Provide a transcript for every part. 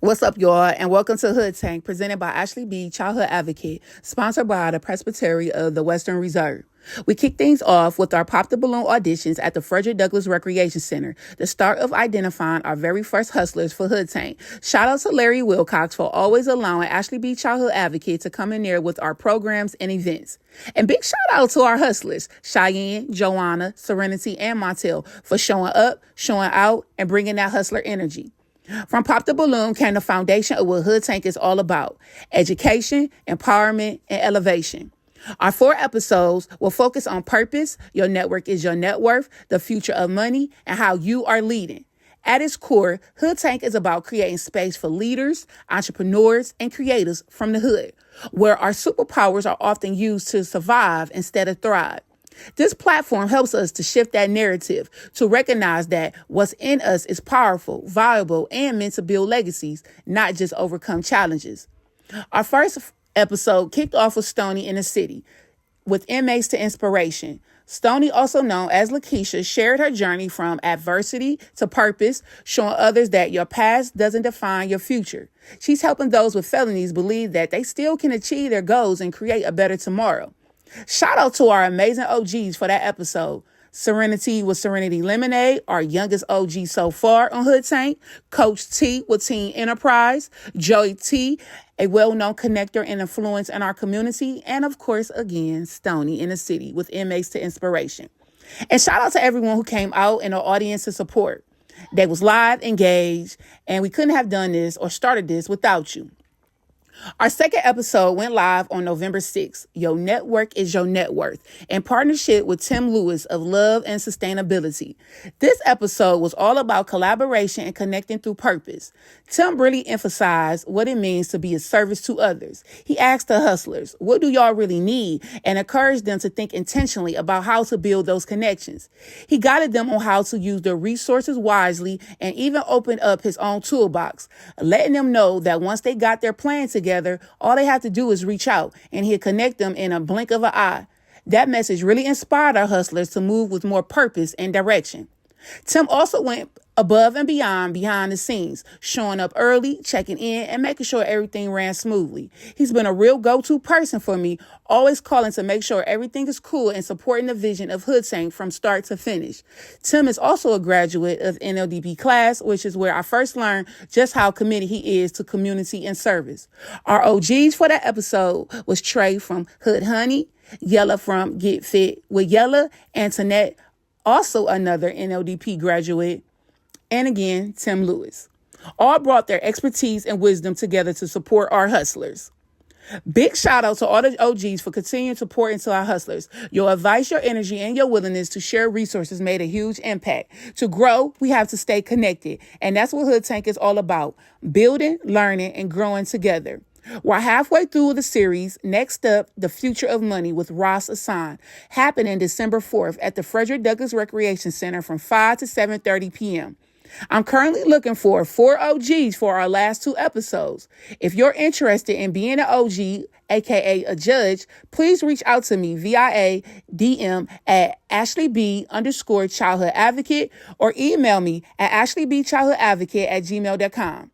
What's up, y'all, and welcome to Hood Tank, presented by Ashley B, Childhood Advocate, sponsored by the Presbytery of the Western Reserve. We kick things off with our Pop the Balloon auditions at the Frederick Recreation Center, the start of identifying our very first hustlers for Hood Tank. Shout out to Larry Wilcox for always allowing Ashley B, Childhood Advocate, to come in there with our programs and events. And big shout out to our hustlers, Cheyenne, Joanna, Serenity, and Montel, for showing up, showing out, and bringing that hustler energy. From Pop the Balloon came the foundation of what Hood Tank is all about: education, empowerment, and elevation. Our 4 episodes will focus on purpose, your network is your net worth, the future of money, and how you are leading. At its core, Hood Tank is about creating space for leaders, entrepreneurs, and creators from the hood, where our superpowers are often used to survive instead of thrive. This platform helps us to shift that narrative, to recognize that what's in us is powerful, valuable, and meant to build legacies, not just overcome challenges. Our first episode kicked off with Stony in the City, with inmates to inspiration. Stony, also known as Lakeisha, shared her journey from adversity to purpose, showing others that your past doesn't define your future. She's helping those with felonies believe that they still can achieve their goals and create a better tomorrow. Shout out to our amazing OGs for that episode. Serenity with Serenity Lemonade, our youngest OG so far on Hood Tank. Coach T with Teen Enterprise. Joey T, a well-known connector and influence in our community. And of course, again, Stony in the City with inmates to inspiration. And shout out to everyone who came out in our audience to support. They was live, engaged, and we couldn't have done this or started this without you. Our second episode went live on November 6th. Your network is your net worth, in partnership with Tim Lewis of Love and Sustainability. This episode was all about collaboration and connecting through purpose. Tim really emphasized what it means to be a service to others. He asked the hustlers, what do y'all really need? And encouraged them to think intentionally about how to build those connections. He guided them on how to use their resources wisely and even opened up his own toolbox, letting them know that once they got their plan together, all they have to do is reach out and he'll connect them in a blink of an eye. That message really inspired our hustlers to move with more purpose and direction. Tim also went above and beyond behind the scenes, showing up early, checking in, and making sure everything ran smoothly. He's been a real go-to person for me, always calling to make sure everything is cool and supporting the vision of Hood Tank from start to finish. Tim is also a graduate of NLDP class, which is where I first learned just how committed he is to community and service. Our OGs for that episode was Trey from Hood Honey, Yella from Get Fit with Yella, Antoinette, also another NLDP graduate, and again, Tim Lewis. All brought their expertise and wisdom together to support our hustlers. Big shout out to all the OGs for continuing to pour into our hustlers. Your advice, your energy, and your willingness to share resources made a huge impact. To grow, we have to stay connected. And that's what Hood Tank is all about: building, learning, and growing together. We're halfway through the series. Next up, The Future of Money with Ross Assan, happening December 4th at the Frederick Recreation Center from 5 to 7:30 p.m. I'm currently looking for 4 OGs for our last 2 episodes. If you're interested in being an OG, aka a judge, please reach out to me via DM at AshleyB_Childhood Advocate or email me at AshleyBChildhoodAdvocate@gmail.com.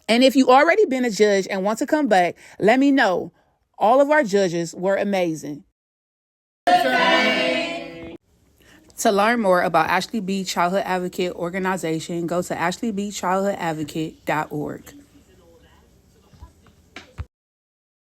And if you already been a judge and want to come back, let me know. All of our judges were amazing. To learn more about Ashley B Childhood Advocate organization, go to ashleybchildhoodadvocate.org.